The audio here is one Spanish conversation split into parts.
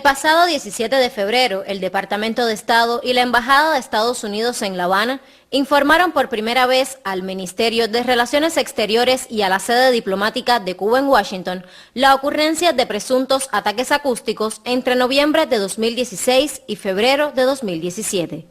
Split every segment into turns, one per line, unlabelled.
pasado 17 de febrero, el Departamento de Estado y la Embajada de Estados Unidos en La Habana informaron por primera vez al Ministerio de Relaciones Exteriores y a la sede diplomática de Cuba en Washington la ocurrencia de presuntos ataques acústicos entre noviembre de 2016 y febrero de 2017.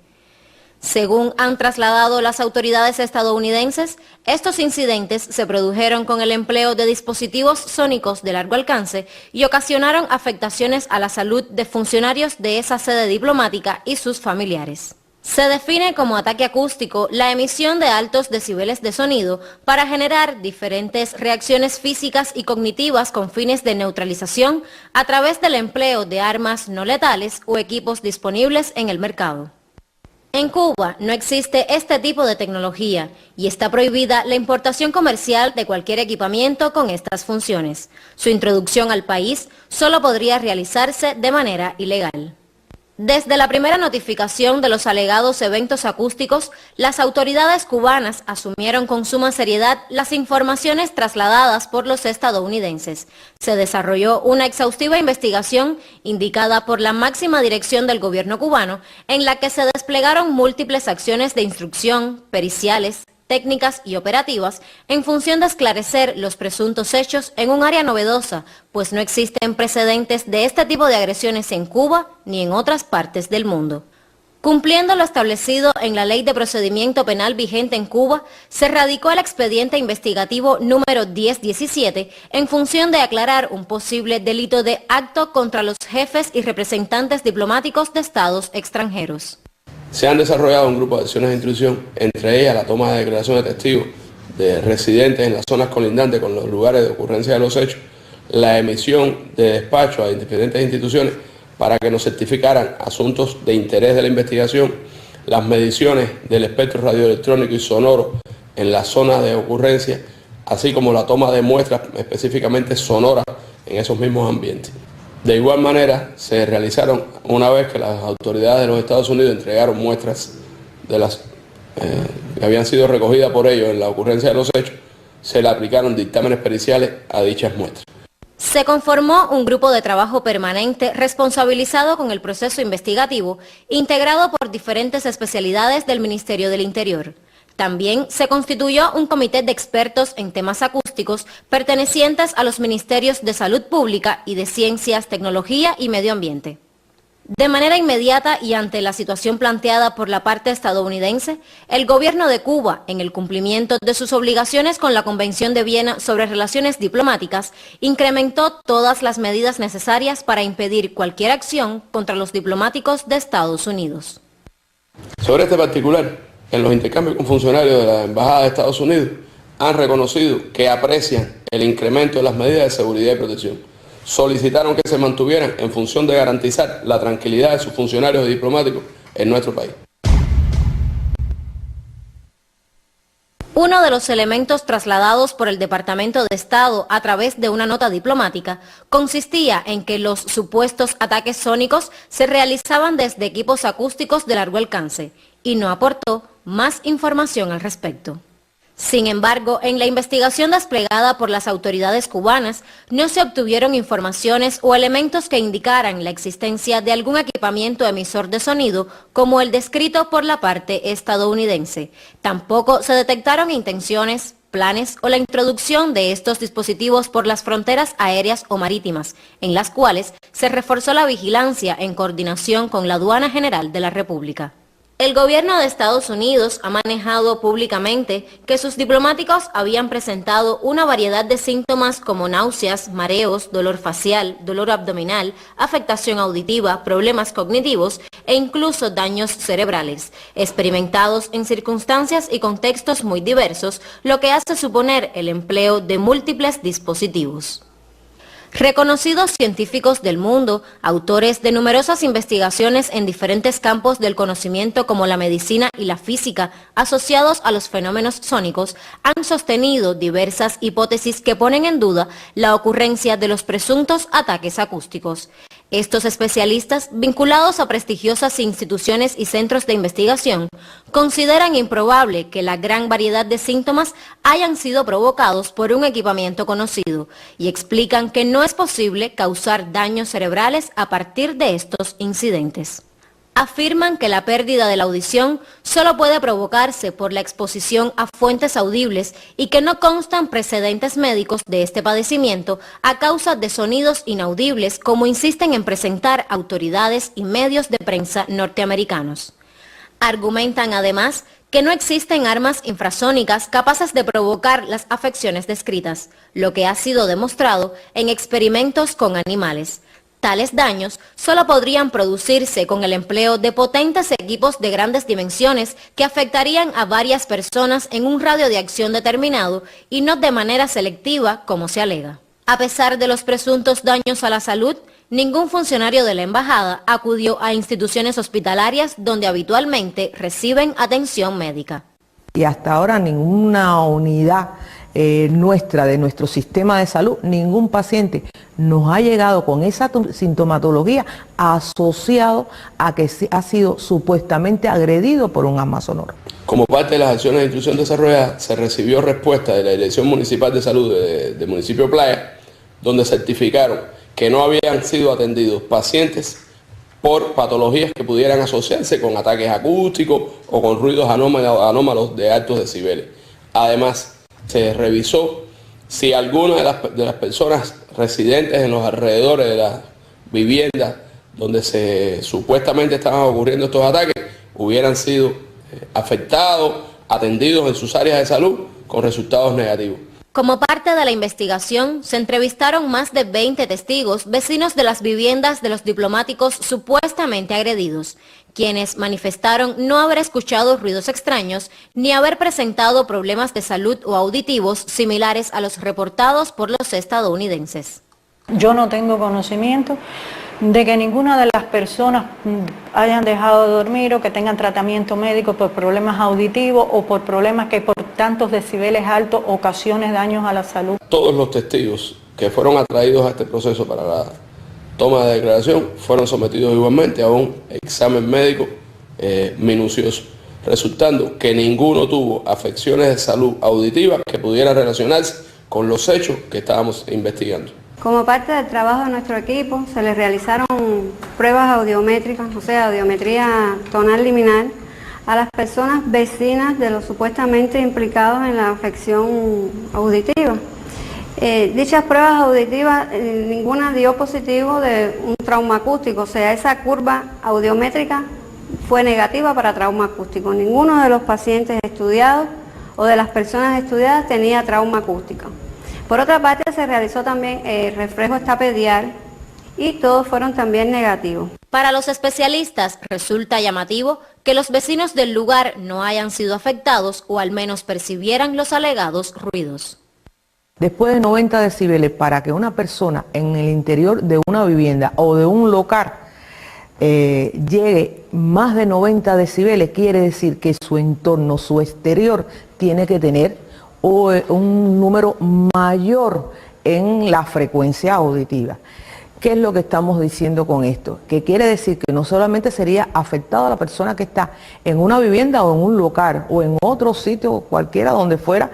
Según han trasladado las autoridades estadounidenses, estos incidentes se produjeron con el empleo de dispositivos sónicos de largo alcance y ocasionaron afectaciones a la salud de funcionarios de esa sede diplomática y sus familiares. Se define como ataque acústico la emisión de altos decibeles de sonido para generar diferentes reacciones físicas y cognitivas con fines de neutralización a través del empleo de armas no letales o equipos disponibles en el mercado. En Cuba no existe este tipo de tecnología y está prohibida la importación comercial de cualquier equipamiento con estas funciones. Su introducción al país solo podría realizarse de manera ilegal. Desde la primera notificación de los alegados eventos acústicos, las autoridades cubanas asumieron con suma seriedad las informaciones trasladadas por los estadounidenses. Se desarrolló una exhaustiva investigación indicada por la máxima dirección del gobierno cubano, en la que se desplegaron múltiples acciones de instrucción, periciales, técnicas y operativas en función de esclarecer los presuntos hechos en un área novedosa, pues no existen precedentes de este tipo de agresiones en Cuba ni en otras partes del mundo. Cumpliendo lo establecido en la Ley de Procedimiento Penal vigente en Cuba, se radicó el expediente investigativo número 1017 en función de aclarar un posible delito de acto contra los jefes y representantes diplomáticos de estados extranjeros.
Se han desarrollado un grupo de acciones de intrusión, entre ellas la toma de declaración de testigos de residentes en las zonas colindantes con los lugares de ocurrencia de los hechos, la emisión de despachos a diferentes instituciones para que nos certificaran asuntos de interés de la investigación, las mediciones del espectro radioelectrónico y sonoro en la zona de ocurrencia, así como la toma de muestras específicamente sonoras en esos mismos ambientes. De igual manera, se realizaron, una vez que las autoridades de los Estados Unidos entregaron muestras de las que habían sido recogidas por ellos en la ocurrencia de los hechos, se le aplicaron dictámenes periciales a dichas muestras.
Se conformó un grupo de trabajo permanente responsabilizado con el proceso investigativo, integrado por diferentes especialidades del Ministerio del Interior. También se constituyó un comité de expertos en temas acústicos pertenecientes a los Ministerios de Salud Pública y de Ciencias, Tecnología y Medio Ambiente. De manera inmediata y ante la situación planteada por la parte estadounidense, el gobierno de Cuba, en el cumplimiento de sus obligaciones con la Convención de Viena sobre Relaciones Diplomáticas, incrementó todas las medidas necesarias para impedir cualquier acción contra los diplomáticos de Estados Unidos.
Sobre este particular, en los intercambios con funcionarios de la Embajada de Estados Unidos, han reconocido que aprecian el incremento de las medidas de seguridad y protección. Solicitaron que se mantuvieran en función de garantizar la tranquilidad de sus funcionarios y diplomáticos en nuestro país.
Uno de los elementos trasladados por el Departamento de Estado a través de una nota diplomática consistía en que los supuestos ataques sónicos se realizaban desde equipos acústicos de largo alcance y no aportó más información al respecto. Sin embargo, en la investigación desplegada por las autoridades cubanas, no se obtuvieron informaciones o elementos que indicaran la existencia de algún equipamiento emisor de sonido como el descrito por la parte estadounidense. Tampoco se detectaron intenciones, planes o la introducción de estos dispositivos por las fronteras aéreas o marítimas, en las cuales se reforzó la vigilancia en coordinación con la Aduana General de la República. El gobierno de Estados Unidos ha manejado públicamente que sus diplomáticos habían presentado una variedad de síntomas como náuseas, mareos, dolor facial, dolor abdominal, afectación auditiva, problemas cognitivos e incluso daños cerebrales, experimentados en circunstancias y contextos muy diversos, lo que hace suponer el empleo de múltiples dispositivos. Reconocidos científicos del mundo, autores de numerosas investigaciones en diferentes campos del conocimiento como la medicina y la física asociados a los fenómenos sónicos, han sostenido diversas hipótesis que ponen en duda la ocurrencia de los presuntos ataques acústicos. Estos especialistas, vinculados a prestigiosas instituciones y centros de investigación, consideran improbable que la gran variedad de síntomas hayan sido provocados por un equipamiento conocido y explican que no es posible causar daños cerebrales a partir de estos incidentes. Afirman que la pérdida de la audición solo puede provocarse por la exposición a fuentes audibles y que no constan precedentes médicos de este padecimiento a causa de sonidos inaudibles, como insisten en presentar autoridades y medios de prensa norteamericanos. Argumentan además que no existen armas infrasónicas capaces de provocar las afecciones descritas, lo que ha sido demostrado en experimentos con animales. Tales daños solo podrían producirse con el empleo de potentes equipos de grandes dimensiones que afectarían a varias personas en un radio de acción determinado y no de manera selectiva como se alega. A pesar de los presuntos daños a la salud, ningún funcionario de la embajada acudió a instituciones hospitalarias donde habitualmente reciben atención médica.
Y hasta ahora ninguna unidad nuestra, de nuestro sistema de salud, ningún paciente nos ha llegado con esa sintomatología asociado a que ha sido supuestamente agredido por un arma sonora.
Como parte de las acciones de instrucción desarrolladas, se recibió respuesta de la Dirección Municipal de Salud del municipio Playa, donde certificaron que no habían sido atendidos pacientes por patologías que pudieran asociarse con ataques acústicos o con ruidos anómalos de altos decibeles. Además, se revisó si alguna de las personas residentes en los alrededores de las viviendas donde supuestamente estaban ocurriendo estos ataques hubieran sido afectados, atendidos en sus áreas de salud con resultados negativos.
Como parte de la investigación, se entrevistaron más de 20 testigos, vecinos de las viviendas de los diplomáticos supuestamente agredidos, quienes manifestaron no haber escuchado ruidos extraños ni haber presentado problemas de salud o auditivos similares a los reportados por los estadounidenses.
Yo no tengo conocimiento de que ninguna de las personas hayan dejado de dormir o que tengan tratamiento médico por problemas auditivos o por problemas que por tantos decibeles altos ocasionen daños a la salud.
Todos los testigos que fueron atraídos a este proceso para la toma de declaración fueron sometidos igualmente a un examen médico minucioso, resultando que ninguno tuvo afecciones de salud auditiva que pudieran relacionarse con los hechos que estábamos investigando.
Como parte del trabajo de nuestro equipo, se les realizaron pruebas audiométricas, o sea, audiometría tonal liminal, a las personas vecinas de los supuestamente implicados en la afección auditiva. Dichas pruebas auditivas, ninguna dio positivo de un trauma acústico, o sea, esa curva audiométrica fue negativa para trauma acústico. Ninguno de los pacientes estudiados o de las personas estudiadas tenía trauma acústico. Por otra parte, se realizó también reflejo estapedial y todos fueron también negativos.
Para los especialistas resulta llamativo que los vecinos del lugar no hayan sido afectados o al menos percibieran los alegados ruidos.
Después de 90 decibeles, para que una persona en el interior de una vivienda o de un local llegue más de 90 decibeles, quiere decir que su entorno, su exterior, tiene que tener un número mayor en la frecuencia auditiva. ¿Qué es lo que estamos diciendo con esto? Que quiere decir que no solamente sería afectada la persona que está en una vivienda o en un local o en otro sitio cualquiera donde fuera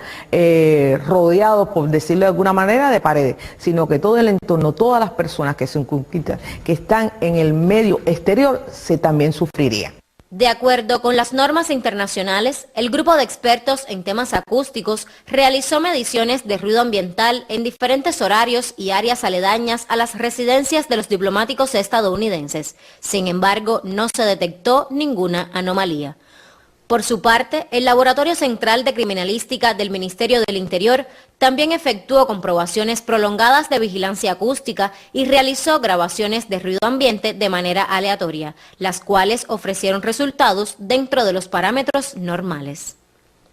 rodeado, por decirlo de alguna manera, de paredes, sino que todo el entorno, todas las personas que que están en el medio exterior, también sufrirían.
De acuerdo con las normas internacionales, el grupo de expertos en temas acústicos realizó mediciones de ruido ambiental en diferentes horarios y áreas aledañas a las residencias de los diplomáticos estadounidenses. Sin embargo, no se detectó ninguna anomalía. Por su parte, el Laboratorio Central de Criminalística del Ministerio del Interior también efectuó comprobaciones prolongadas de vigilancia acústica y realizó grabaciones de ruido ambiente de manera aleatoria, las cuales ofrecieron resultados dentro de los parámetros normales.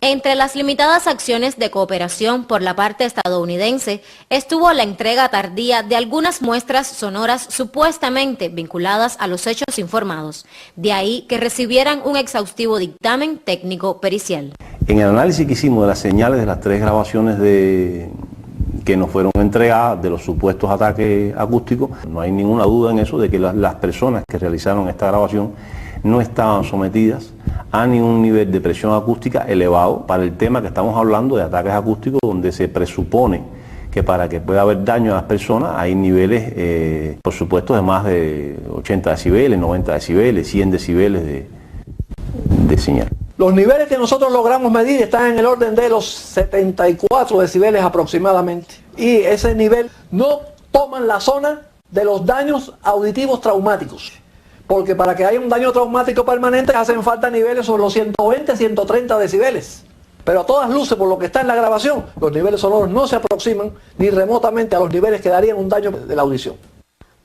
Entre las limitadas acciones de cooperación por la parte estadounidense estuvo la entrega tardía de algunas muestras sonoras supuestamente vinculadas a los hechos informados, de ahí que recibieran un exhaustivo dictamen técnico pericial.
En el análisis que hicimos de las señales de las 3 grabaciones que que nos fueron entregadas de los supuestos ataques acústicos. No hay ninguna duda en eso de que las personas que realizaron esta grabación no estaban sometidas a ningún nivel de presión acústica elevado para el tema que estamos hablando de ataques acústicos, donde se presupone que para que pueda haber daño a las personas hay niveles, por supuesto, de más de 80 decibeles, 90 decibeles, 100 decibeles de señal.
Los niveles que nosotros logramos medir están en el orden de los 74 decibeles aproximadamente. Y ese nivel no toma la zona de los daños auditivos traumáticos. Porque para que haya un daño traumático permanente hacen falta niveles sobre los 120, 130 decibeles. Pero a todas luces, por lo que está en la grabación, los niveles sonoros no se aproximan ni remotamente a los niveles que darían un daño de la audición.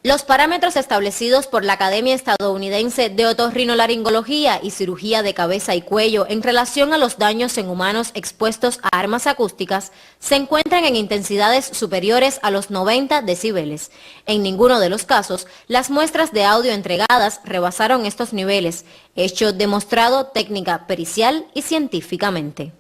Los parámetros establecidos por la Academia Estadounidense de Otorrinolaringología y Cirugía de Cabeza y Cuello en relación a los daños en humanos expuestos a armas acústicas se encuentran en intensidades superiores a los 90 decibeles. En ninguno de los casos, las muestras de audio entregadas rebasaron estos niveles, hecho demostrado técnica pericial y científicamente.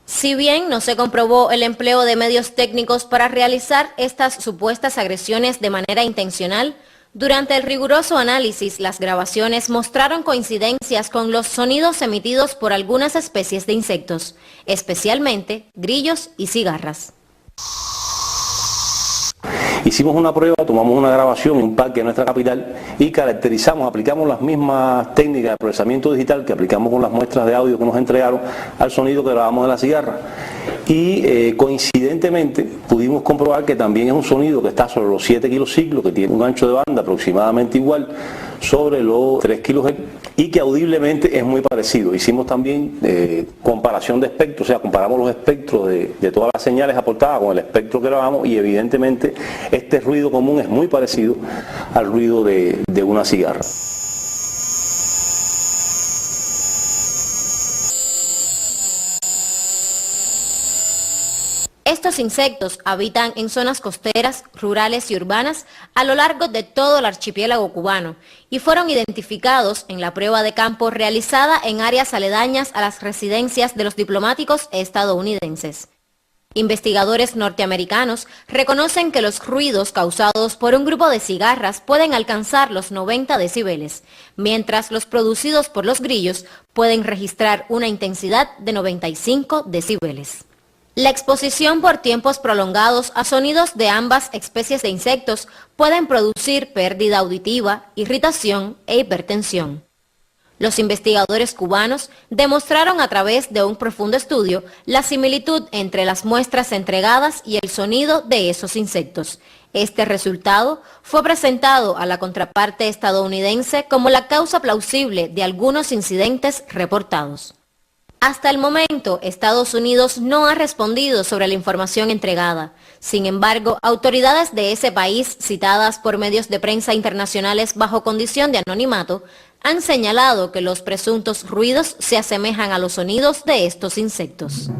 Si bien no se comprobó el empleo de medios técnicos para realizar estas supuestas agresiones de manera intencional, durante el riguroso análisis las grabaciones mostraron coincidencias con los sonidos emitidos por algunas especies de insectos, especialmente grillos y cigarras.
Hicimos una prueba, tomamos una grabación en un parque de nuestra capital y caracterizamos, aplicamos las mismas técnicas de procesamiento digital que aplicamos con las muestras de audio que nos entregaron al sonido que grabamos de la cigarra. Y coincidentemente pudimos comprobar que también es un sonido que está sobre los 7 kilociclos, que tiene un ancho de banda aproximadamente igual sobre los 3 kHz y que audiblemente es muy parecido. Hicimos también comparación de espectros, o sea, comparamos los espectros de todas las señales aportadas con el espectro que grabamos y evidentemente este ruido común es muy parecido al ruido de una cigarra.
Estos insectos habitan en zonas costeras, rurales y urbanas a lo largo de todo el archipiélago cubano y fueron identificados en la prueba de campo realizada en áreas aledañas a las residencias de los diplomáticos estadounidenses. Investigadores norteamericanos reconocen que los ruidos causados por un grupo de cigarras pueden alcanzar los 90 decibeles, mientras los producidos por los grillos pueden registrar una intensidad de 95 decibeles. La exposición por tiempos prolongados a sonidos de ambas especies de insectos pueden producir pérdida auditiva, irritación e hipertensión. Los investigadores cubanos demostraron a través de un profundo estudio la similitud entre las muestras entregadas y el sonido de esos insectos. Este resultado fue presentado a la contraparte estadounidense como la causa plausible de algunos incidentes reportados. Hasta el momento, Estados Unidos no ha respondido sobre la información entregada. Sin embargo, autoridades de ese país, citadas por medios de prensa internacionales bajo condición de anonimato, han señalado que los presuntos ruidos se asemejan a los sonidos de estos insectos.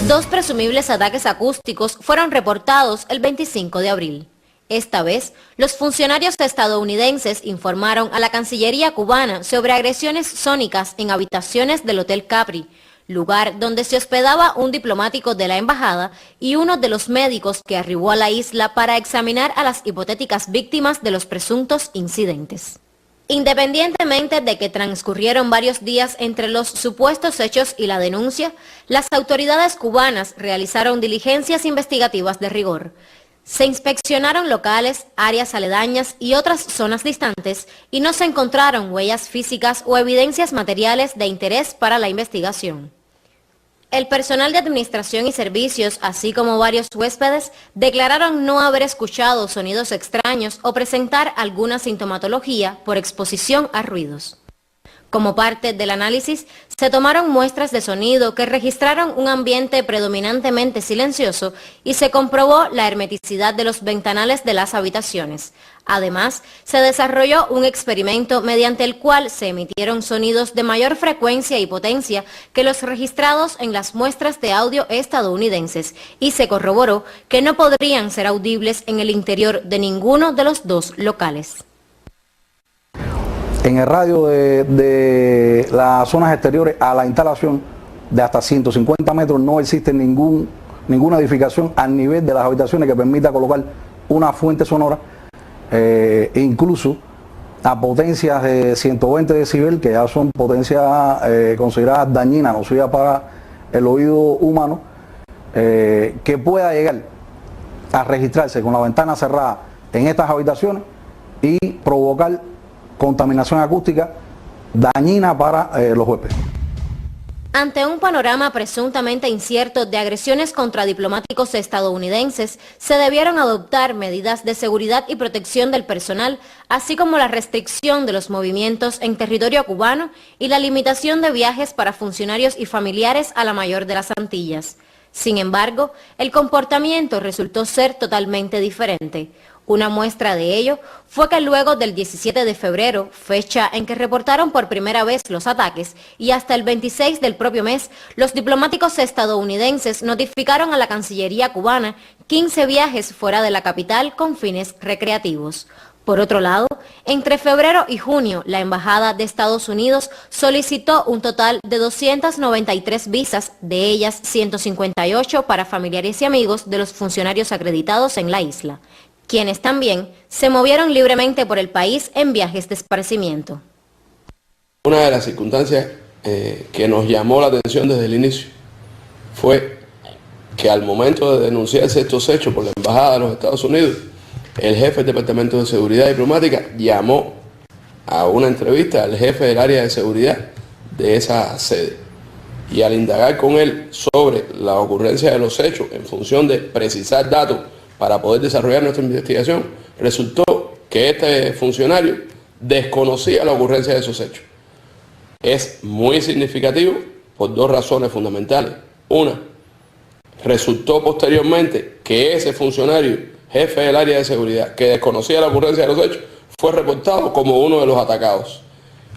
Dos presumibles ataques acústicos fueron reportados el 25 de abril. Esta vez, los funcionarios estadounidenses informaron a la Cancillería cubana sobre agresiones sónicas en habitaciones del Hotel Capri, lugar donde se hospedaba un diplomático de la embajada y uno de los médicos que arribó a la isla para examinar a las hipotéticas víctimas de los presuntos incidentes. Independientemente de que transcurrieron varios días entre los supuestos hechos y la denuncia, las autoridades cubanas realizaron diligencias investigativas de rigor. Se inspeccionaron locales, áreas aledañas y otras zonas distantes y no se encontraron huellas físicas o evidencias materiales de interés para la investigación. El personal de administración y servicios, así como varios huéspedes, declararon no haber escuchado sonidos extraños o presentar alguna sintomatología por exposición a ruidos. Como parte del análisis, se tomaron muestras de sonido que registraron un ambiente predominantemente silencioso y se comprobó la hermeticidad de los ventanales de las habitaciones. Además, se desarrolló un experimento mediante el cual se emitieron sonidos de mayor frecuencia y potencia que los registrados en las muestras de audio estadounidenses y se corroboró que no podrían ser audibles en el interior de ninguno de los dos locales.
en el radio de las zonas exteriores a la instalación de hasta 150 metros no existe ninguna edificación al nivel de las habitaciones que permita colocar una fuente sonora, incluso a potencias de 120 decibel, que ya son potencias consideradas dañinas, nocivas para el oído humano, que pueda llegar a registrarse con la ventana cerrada en estas habitaciones y provocar contaminación acústica dañina para los huéspedes.
Ante un panorama presuntamente incierto de agresiones contra diplomáticos estadounidenses, se debieron adoptar medidas de seguridad y protección del personal, así como la restricción de los movimientos en territorio cubano y la limitación de viajes para funcionarios y familiares a la mayor de las Antillas. Sin embargo, el comportamiento resultó ser totalmente diferente. Una muestra de ello fue que luego del 17 de febrero, fecha en que reportaron por primera vez los ataques, y hasta el 26 del propio mes, los diplomáticos estadounidenses notificaron a la Cancillería cubana 15 viajes fuera de la capital con fines recreativos. Por otro lado, entre febrero y junio, la Embajada de Estados Unidos solicitó un total de 293 visas, de ellas 158 para familiares y amigos de los funcionarios acreditados en la isla, quienes también se movieron libremente por el país en viajes de esparcimiento.
Una de las circunstancias que nos llamó la atención desde el inicio fue que al momento de denunciarse estos hechos por la Embajada de los Estados Unidos, el jefe del Departamento de Seguridad Diplomática llamó a una entrevista al jefe del área de seguridad de esa sede. Y al indagar con él sobre la ocurrencia de los hechos en función de precisar datos para poder desarrollar nuestra investigación, resultó que este funcionario desconocía la ocurrencia de esos hechos. Es muy significativo por dos razones fundamentales. Una, resultó posteriormente que ese funcionario, jefe del área de seguridad, que desconocía la ocurrencia de los hechos, fue reportado como uno de los atacados.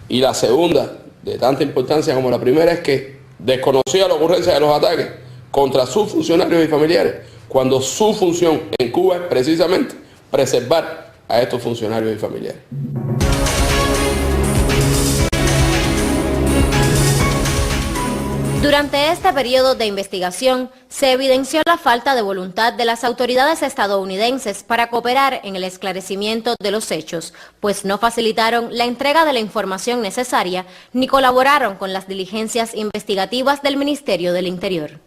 Y la segunda, de tanta importancia como la primera, es que desconocía la ocurrencia de los ataques contra sus funcionarios y familiares, cuando su función en Cuba es precisamente preservar a estos funcionarios y familiares.
Durante este periodo de investigación, se evidenció la falta de voluntad de las autoridades estadounidenses para cooperar en el esclarecimiento de los hechos, pues no facilitaron la entrega de la información necesaria ni colaboraron con las diligencias investigativas del Ministerio del Interior.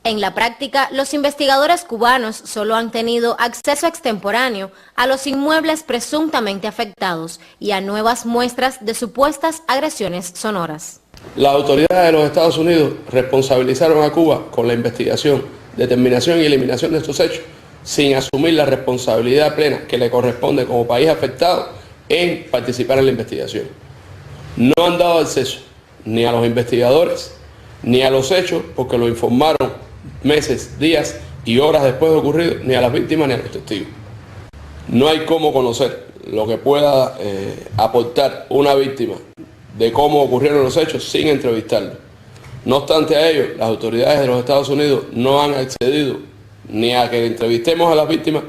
En la práctica, los investigadores cubanos solo han tenido acceso extemporáneo a los inmuebles presuntamente afectados y a nuevas muestras de supuestas agresiones sonoras.
Las autoridades de los Estados Unidos responsabilizaron a Cuba con la investigación, determinación y eliminación de estos hechos, sin asumir la responsabilidad plena que le corresponde como país afectado en participar en la investigación. No han dado acceso ni a los investigadores ni a los hechos, porque lo informaron meses, días y horas después de ocurrido, ni a las víctimas ni a los testigos. No hay cómo conocer lo que pueda aportar una víctima de cómo ocurrieron los hechos sin entrevistarlo. No obstante a ello, las autoridades de los Estados Unidos no han accedido ni a que entrevistemos a las víctimas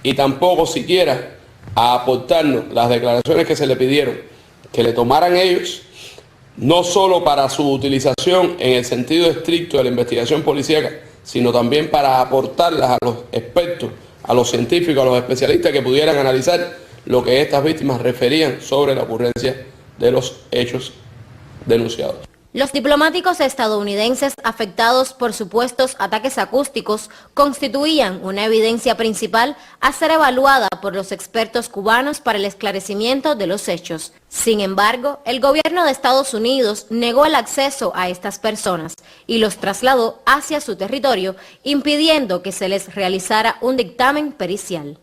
y tampoco siquiera a aportarnos las declaraciones que se le pidieron que le tomaran ellos, no solo para su utilización en el sentido estricto de la investigación policíaca, sino también para aportarlas a los expertos, a los científicos, a los especialistas que pudieran analizar lo que estas víctimas referían sobre la ocurrencia de los hechos denunciados.
Los diplomáticos estadounidenses afectados por supuestos ataques acústicos constituían una evidencia principal a ser evaluada por los expertos cubanos para el esclarecimiento de los hechos. Sin embargo, el gobierno de Estados Unidos negó el acceso a estas personas y los trasladó hacia su territorio, impidiendo que se les realizara un dictamen pericial.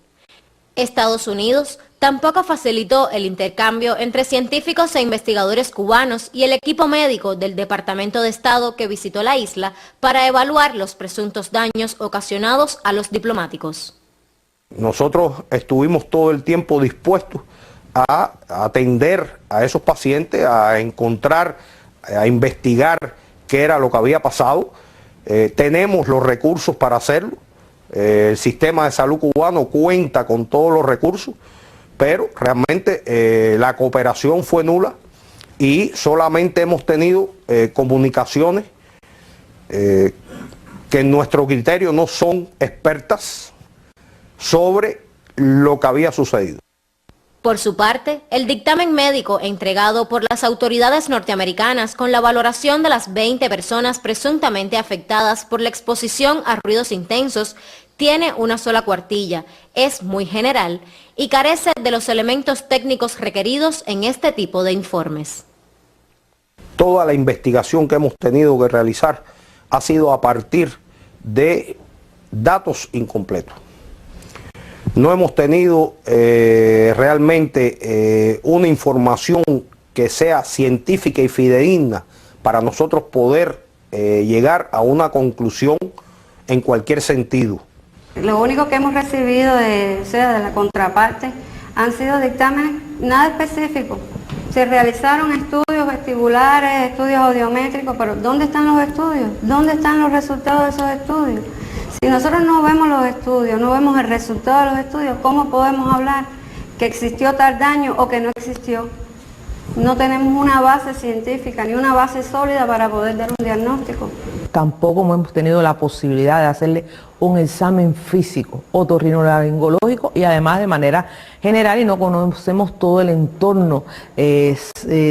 Estados Unidos tampoco facilitó el intercambio entre científicos e investigadores cubanos y el equipo médico del Departamento de Estado que visitó la isla para evaluar los presuntos daños ocasionados a los diplomáticos.
Nosotros estuvimos todo el tiempo dispuestos a atender a esos pacientes, a encontrar, a investigar qué era lo que había pasado. Tenemos los recursos para hacerlo. El sistema de salud cubano cuenta con todos los recursos,
pero realmente la cooperación fue nula y solamente hemos tenido comunicaciones que en nuestro criterio no son expertas sobre lo que había sucedido.
Por su parte, el dictamen médico entregado por las autoridades norteamericanas con la valoración de las 20 personas presuntamente afectadas por la exposición a ruidos intensos tiene una sola cuartilla, es muy general y carece de los elementos técnicos requeridos en este tipo de informes.
Toda la investigación que hemos tenido que realizar ha sido a partir de datos incompletos. No hemos tenido realmente una información que sea científica y fidedigna para nosotros poder llegar a una conclusión en cualquier sentido.
Lo único que hemos recibido de la contraparte han sido dictámenes nada específicos. Se realizaron estudios vestibulares, estudios audiométricos, pero ¿dónde están los estudios? ¿Dónde están los resultados de esos estudios? Si nosotros no vemos los estudios, no vemos el resultado de los estudios, ¿cómo podemos hablar que existió tal daño o que no existió? No tenemos una base científica ni una base sólida para poder dar un diagnóstico.
Tampoco hemos tenido la posibilidad de hacerle un examen físico, otorrinolaringológico y además de manera general, y no conocemos todo el entorno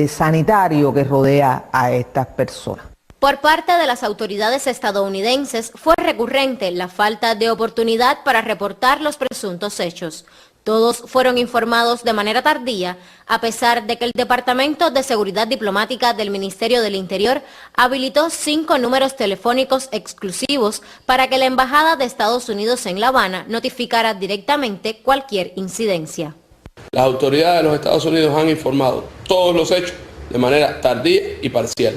sanitario que rodea a estas personas.
Por parte de las autoridades estadounidenses fue recurrente la falta de oportunidad para reportar los presuntos hechos. Todos fueron informados de manera tardía, a pesar de que el Departamento de Seguridad Diplomática del Ministerio del Interior habilitó 5 números telefónicos exclusivos para que la Embajada de Estados Unidos en La Habana notificara directamente cualquier incidencia.
Las autoridades de los Estados Unidos han informado todos los hechos de manera tardía y parcial.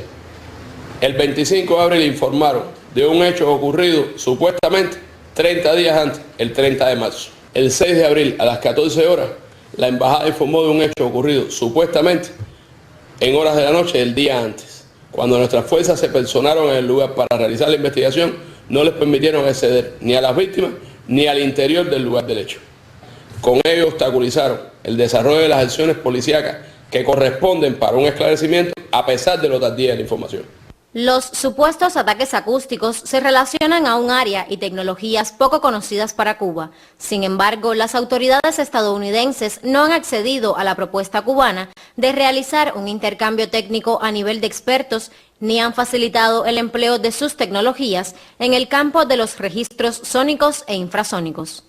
El 25 de abril informaron de un hecho ocurrido supuestamente 30 días antes, el 30 de marzo. El 6 de abril a las 14 horas, la embajada informó de un hecho ocurrido supuestamente en horas de la noche del día antes. Cuando nuestras fuerzas se personaron en el lugar para realizar la investigación, no les permitieron acceder ni a las víctimas ni al interior del lugar del hecho. Con ello obstaculizaron el desarrollo de las acciones policíacas que corresponden para un esclarecimiento a pesar de lo tardía de la información.
Los supuestos ataques acústicos se relacionan a un área y tecnologías poco conocidas para Cuba. Sin embargo, las autoridades estadounidenses no han accedido a la propuesta cubana de realizar un intercambio técnico a nivel de expertos ni han facilitado el empleo de sus tecnologías en el campo de los registros sónicos e infrasónicos.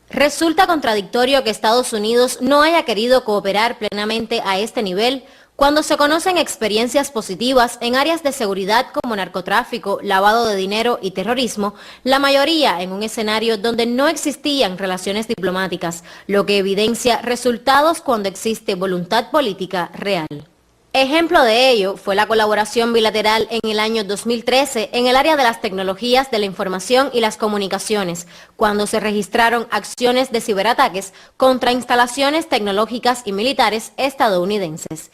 Resulta contradictorio que Estados Unidos no haya querido cooperar plenamente a este nivel cuando se conocen experiencias positivas en áreas de seguridad como narcotráfico, lavado de dinero y terrorismo, la mayoría en un escenario donde no existían relaciones diplomáticas, lo que evidencia resultados cuando existe voluntad política real. Ejemplo de ello fue la colaboración bilateral en el año 2013 en el área de las tecnologías de la información y las comunicaciones, cuando se registraron acciones de ciberataques contra instalaciones tecnológicas y militares estadounidenses.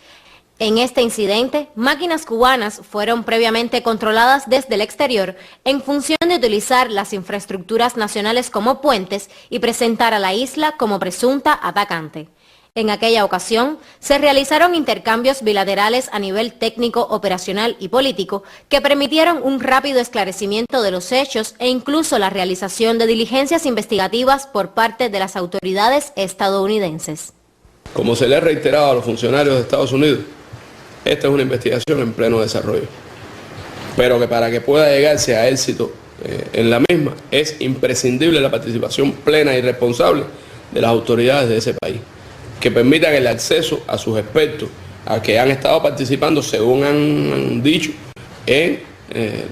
En este incidente, máquinas cubanas fueron previamente controladas desde el exterior en función de utilizar las infraestructuras nacionales como puentes y presentar a la isla como presunta atacante. En aquella ocasión, se realizaron intercambios bilaterales a nivel técnico, operacional y político que permitieron un rápido esclarecimiento de los hechos e incluso la realización de diligencias investigativas por parte de las autoridades estadounidenses.
Como se le ha reiterado a los funcionarios de Estados Unidos, esta es una investigación en pleno desarrollo, pero que para que pueda llegarse a éxito en la misma es imprescindible la participación plena y responsable de las autoridades de ese país, que permitan el acceso a sus expertos, a que han estado participando, según han dicho, en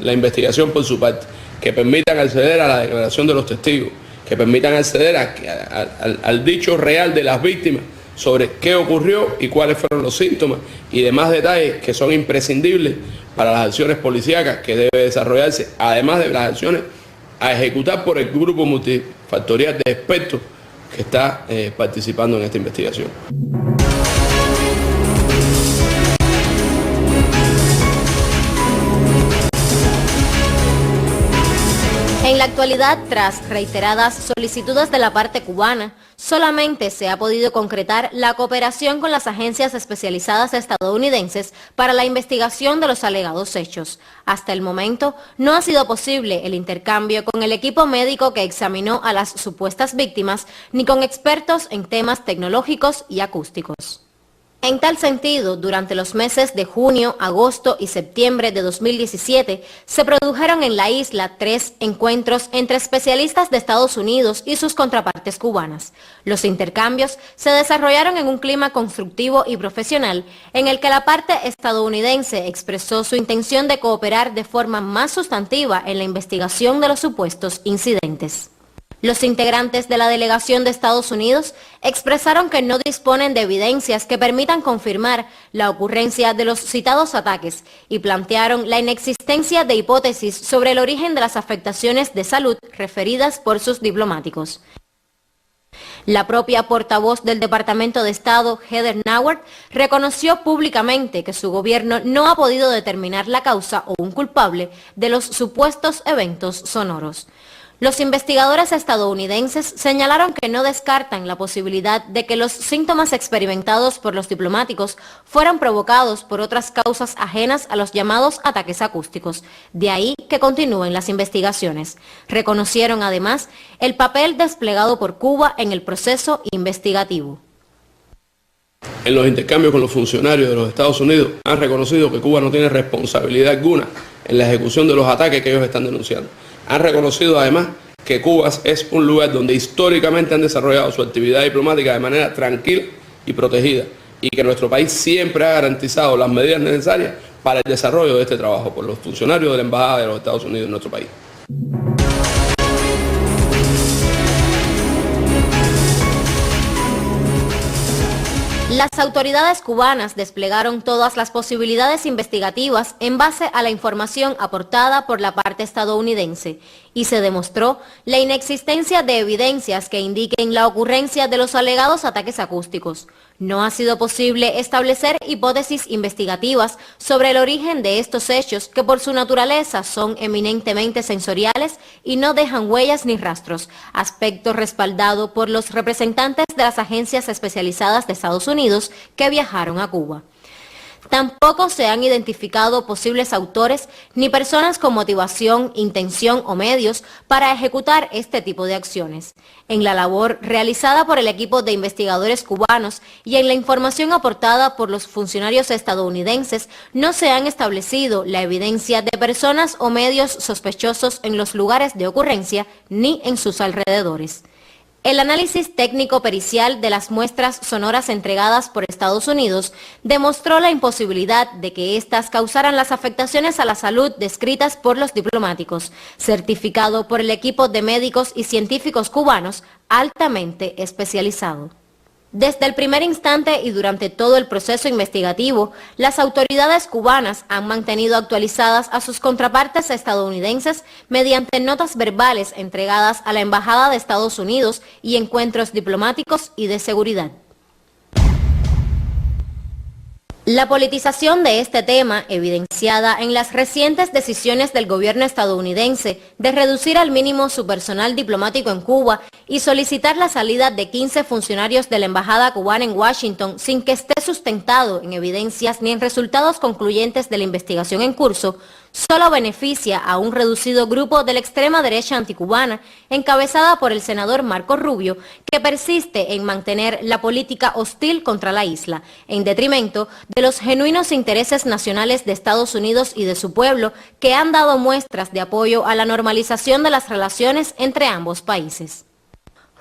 la investigación por su parte, que permitan acceder a la declaración de los testigos, que permitan acceder al dicho real de las víctimas sobre qué ocurrió y cuáles fueron los síntomas y demás detalles que son imprescindibles para las acciones policíacas que debe desarrollarse, además de las acciones a ejecutar por el grupo multifactorial de expertos que está participando en esta investigación.
En la actualidad, tras reiteradas solicitudes de la parte cubana, solamente se ha podido concretar la cooperación con las agencias especializadas estadounidenses para la investigación de los alegados hechos. Hasta el momento, no ha sido posible el intercambio con el equipo médico que examinó a las supuestas víctimas, ni con expertos en temas tecnológicos y acústicos. En tal sentido, durante los meses de junio, agosto y septiembre de 2017, se produjeron en la isla 3 encuentros entre especialistas de Estados Unidos y sus contrapartes cubanas. Los intercambios se desarrollaron en un clima constructivo y profesional, en el que la parte estadounidense expresó su intención de cooperar de forma más sustantiva en la investigación de los supuestos incidentes. Los integrantes de la delegación de Estados Unidos expresaron que no disponen de evidencias que permitan confirmar la ocurrencia de los citados ataques y plantearon la inexistencia de hipótesis sobre el origen de las afectaciones de salud referidas por sus diplomáticos. La propia portavoz del Departamento de Estado, Heather Nauert, reconoció públicamente que su gobierno no ha podido determinar la causa o un culpable de los supuestos eventos sonoros. Los investigadores estadounidenses señalaron que no descartan la posibilidad de que los síntomas experimentados por los diplomáticos fueran provocados por otras causas ajenas a los llamados ataques acústicos. De ahí que continúen las investigaciones. Reconocieron además el papel desplegado por Cuba en el proceso investigativo.
En los intercambios con los funcionarios de los Estados Unidos han reconocido que Cuba no tiene responsabilidad alguna en la ejecución de los ataques que ellos están denunciando. Han reconocido además que Cuba es un lugar donde históricamente han desarrollado su actividad diplomática de manera tranquila y protegida y que nuestro país siempre ha garantizado las medidas necesarias para el desarrollo de este trabajo por los funcionarios de la Embajada de los Estados Unidos en nuestro país.
Las autoridades cubanas desplegaron todas las posibilidades investigativas en base a la información aportada por la parte estadounidense y se demostró la inexistencia de evidencias que indiquen la ocurrencia de los alegados ataques acústicos. No ha sido posible establecer hipótesis investigativas sobre el origen de estos hechos que por su naturaleza son eminentemente sensoriales y no dejan huellas ni rastros, aspecto respaldado por los representantes de las agencias especializadas de Estados Unidos que viajaron a Cuba. Tampoco se han identificado posibles autores ni personas con motivación, intención o medios para ejecutar este tipo de acciones. En la labor realizada por el equipo de investigadores cubanos y en la información aportada por los funcionarios estadounidenses, no se han establecido la evidencia de personas o medios sospechosos en los lugares de ocurrencia ni en sus alrededores. El análisis técnico pericial de las muestras sonoras entregadas por Estados Unidos demostró la imposibilidad de que éstas causaran las afectaciones a la salud descritas por los diplomáticos, certificado por el equipo de médicos y científicos cubanos altamente especializado. Desde el primer instante y durante todo el proceso investigativo, las autoridades cubanas han mantenido actualizadas a sus contrapartes estadounidenses mediante notas verbales entregadas a la Embajada de Estados Unidos y encuentros diplomáticos y de seguridad. La politización de este tema, evidenciada en las recientes decisiones del gobierno estadounidense de reducir al mínimo su personal diplomático en Cuba y solicitar la salida de 15 funcionarios de la Embajada cubana en Washington sin que esté sustentado en evidencias ni en resultados concluyentes de la investigación en curso, solo beneficia a un reducido grupo de la extrema derecha anticubana, encabezada por el senador Marco Rubio, que persiste en mantener la política hostil contra la isla, en detrimento de los genuinos intereses nacionales de Estados Unidos y de su pueblo, que han dado muestras de apoyo a la normalización de las relaciones entre ambos países.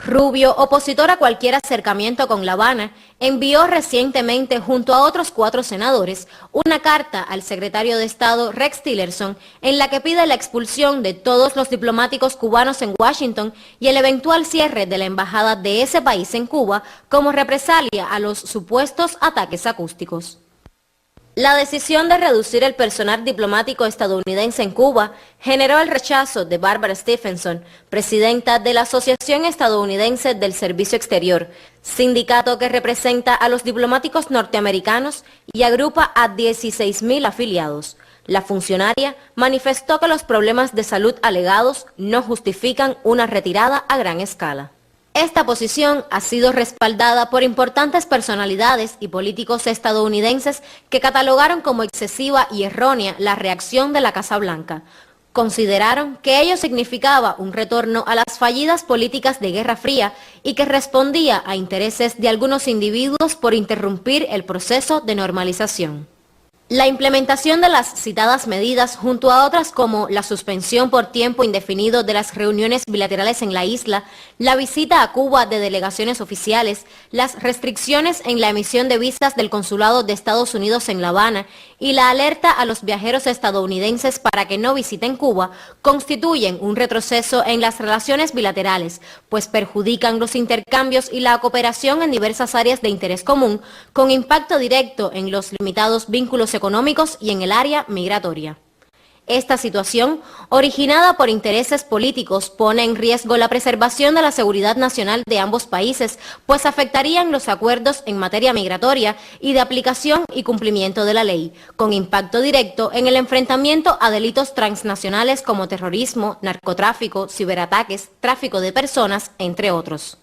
Rubio, opositor a cualquier acercamiento con La Habana, envió recientemente junto a otros 4 senadores una carta al secretario de Estado Rex Tillerson en la que pide la expulsión de todos los diplomáticos cubanos en Washington y el eventual cierre de la embajada de ese país en Cuba como represalia a los supuestos ataques acústicos. La decisión de reducir el personal diplomático estadounidense en Cuba generó el rechazo de Barbara Stephenson, presidenta de la Asociación Estadounidense del Servicio Exterior, sindicato que representa a los diplomáticos norteamericanos y agrupa a 16.000 afiliados. La funcionaria manifestó que los problemas de salud alegados no justifican una retirada a gran escala. Esta posición ha sido respaldada por importantes personalidades y políticos estadounidenses que catalogaron como excesiva y errónea la reacción de la Casa Blanca. Consideraron que ello significaba un retorno a las fallidas políticas de Guerra Fría y que respondía a intereses de algunos individuos por interrumpir el proceso de normalización. La implementación de las citadas medidas, junto a otras como la suspensión por tiempo indefinido de las reuniones bilaterales en la isla, la visita a Cuba de delegaciones oficiales, las restricciones en la emisión de visas del Consulado de Estados Unidos en La Habana y la alerta a los viajeros estadounidenses para que no visiten Cuba, constituyen un retroceso en las relaciones bilaterales, pues perjudican los intercambios y la cooperación en diversas áreas de interés común, con impacto directo en los limitados vínculos económicos y en el área migratoria. Esta situación, originada por intereses políticos, pone en riesgo la preservación de la seguridad nacional de ambos países, pues afectarían los acuerdos en materia migratoria y de aplicación y cumplimiento de la ley, con impacto directo en el enfrentamiento a delitos transnacionales como terrorismo, narcotráfico, ciberataques, tráfico de personas, entre otros.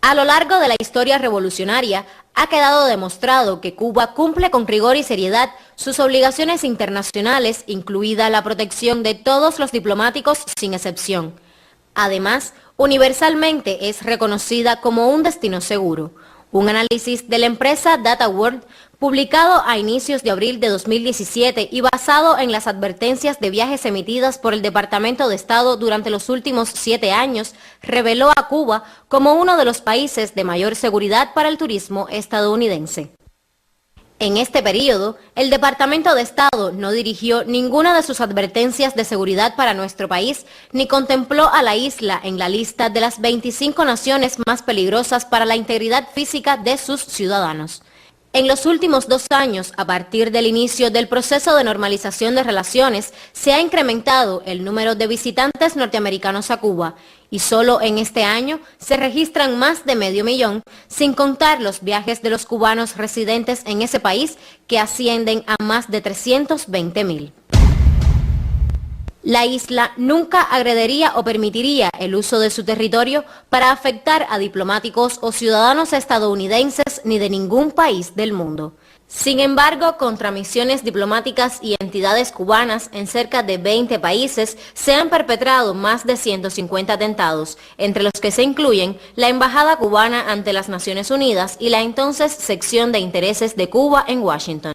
A lo largo de la historia revolucionaria, ha quedado demostrado que Cuba cumple con rigor y seriedad sus obligaciones internacionales, incluida la protección de todos los diplomáticos sin excepción. Además, universalmente es reconocida como un destino seguro. Un análisis de la empresa DataWorld, publicado a inicios de abril de 2017 y basado en las advertencias de viajes emitidas por el Departamento de Estado durante los últimos 7 años, reveló a Cuba como uno de los países de mayor seguridad para el turismo estadounidense. En este periodo, el Departamento de Estado no dirigió ninguna de sus advertencias de seguridad para nuestro país, ni contempló a la isla en la lista de las 25 naciones más peligrosas para la integridad física de sus ciudadanos. En los últimos 2 años, a partir del inicio del proceso de normalización de relaciones, se ha incrementado el número de visitantes norteamericanos a Cuba y solo en este año se registran más de 500,000, sin contar los viajes de los cubanos residentes en ese país, que ascienden a más de 320,000. La isla nunca agrediría o permitiría el uso de su territorio para afectar a diplomáticos o ciudadanos estadounidenses ni de ningún país del mundo. Sin embargo, contra misiones diplomáticas y entidades cubanas en cerca de 20 países se han perpetrado más de 150 atentados, entre los que se incluyen la Embajada cubana ante las Naciones Unidas y la entonces Sección de Intereses de Cuba en Washington.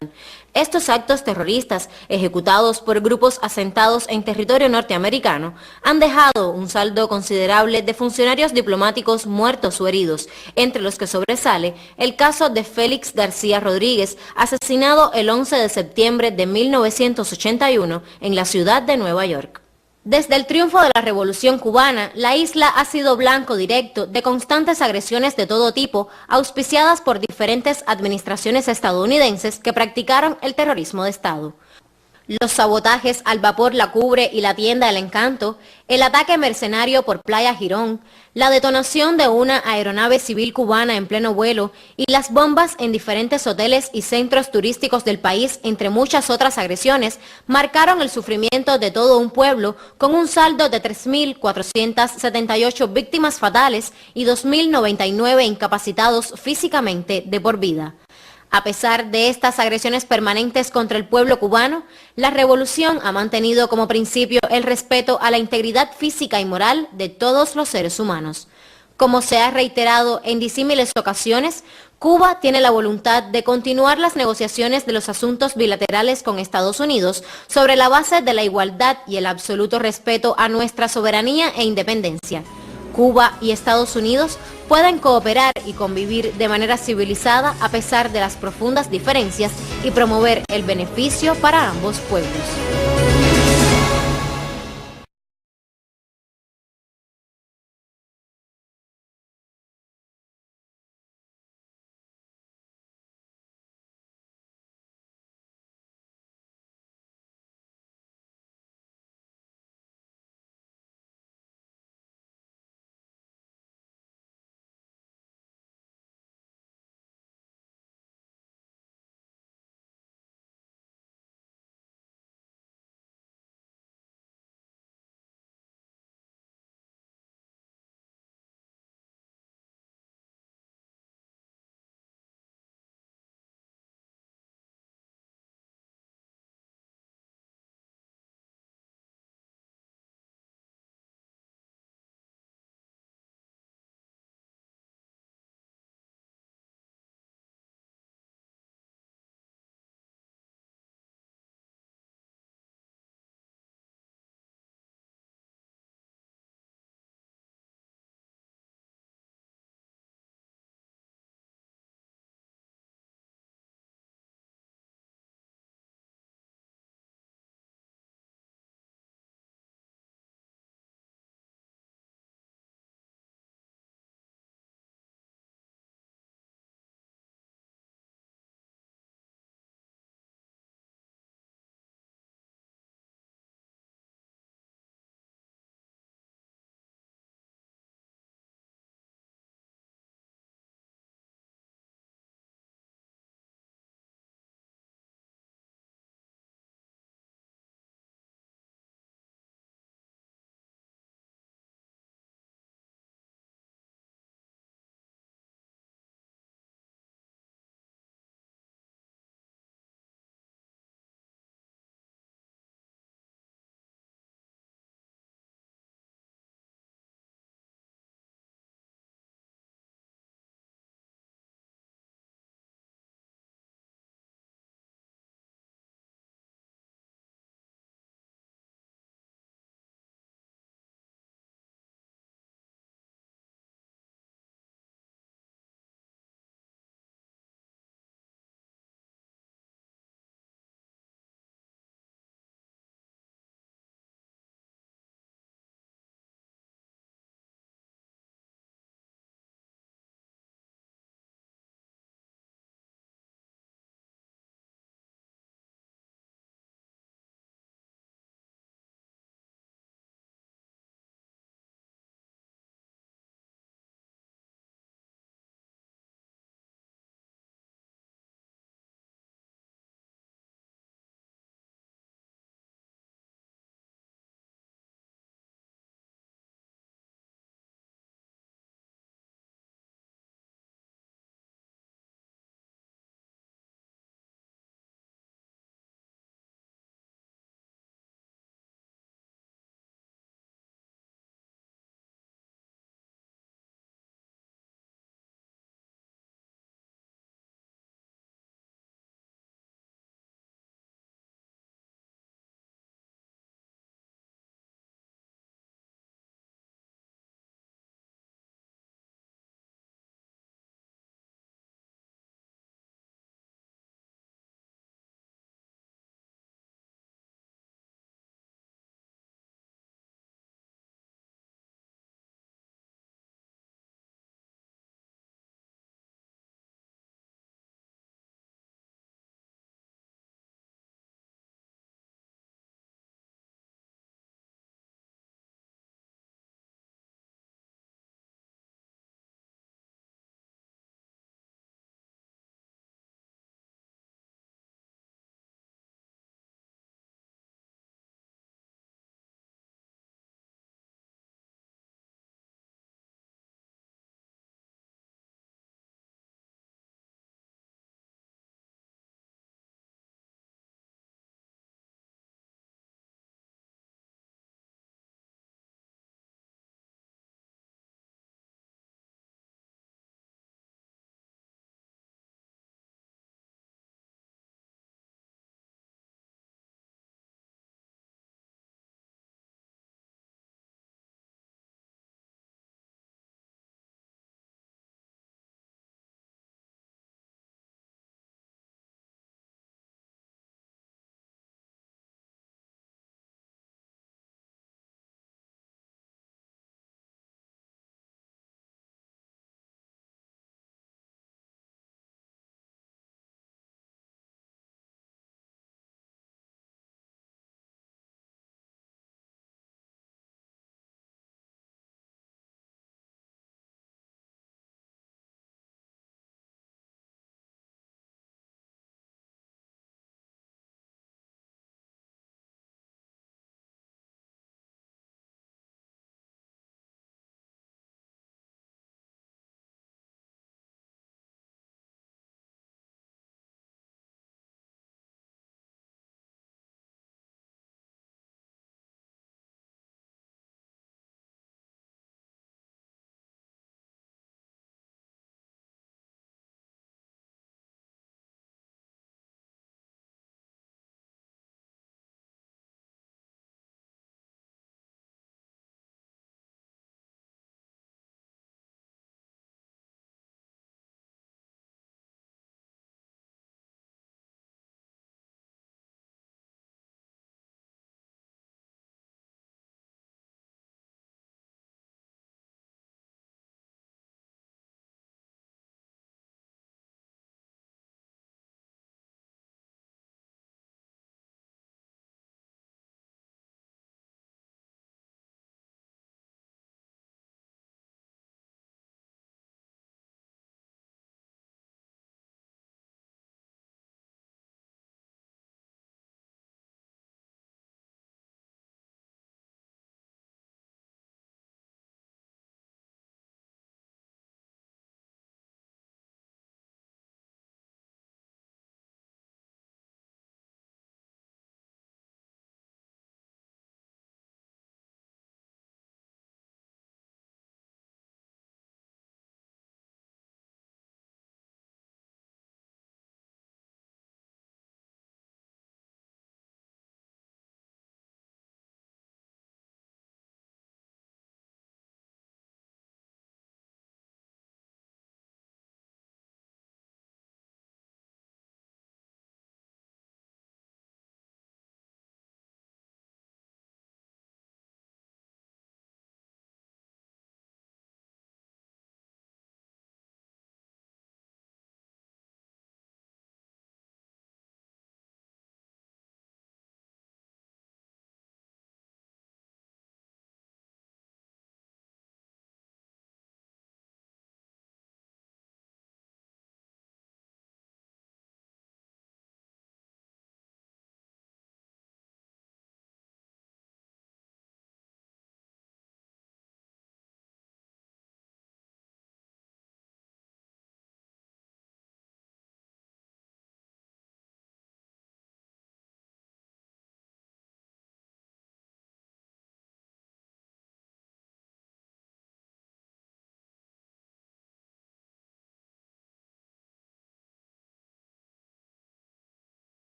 Estos actos terroristas, ejecutados por grupos asentados en territorio norteamericano, han dejado un saldo considerable de funcionarios diplomáticos muertos o heridos, entre los que sobresale el caso de Félix García Rodríguez, asesinado el 11 de septiembre de 1981 en la ciudad de Nueva York. Desde el triunfo de la Revolución Cubana, la isla ha sido blanco directo de constantes agresiones de todo tipo, auspiciadas por diferentes administraciones estadounidenses que practicaron el terrorismo de Estado. Los sabotajes al vapor La Cubre y la tienda El Encanto, el ataque mercenario por Playa Girón, la detonación de una aeronave civil cubana en pleno vuelo y las bombas en diferentes hoteles y centros turísticos del país, entre muchas otras agresiones, marcaron el sufrimiento de todo un pueblo, con un saldo de 3.478 víctimas fatales y 2.099 incapacitados físicamente de por vida. A pesar de estas agresiones permanentes contra el pueblo cubano, la revolución ha mantenido como principio el respeto a la integridad física y moral de todos los seres humanos. Como se ha reiterado en disímiles ocasiones, Cuba tiene la voluntad de continuar las negociaciones de los asuntos bilaterales con Estados Unidos sobre la base de la igualdad y el absoluto respeto a nuestra soberanía e independencia. Cuba y Estados Unidos pueden cooperar y convivir de manera civilizada a pesar de las profundas diferencias y promover el beneficio para ambos pueblos.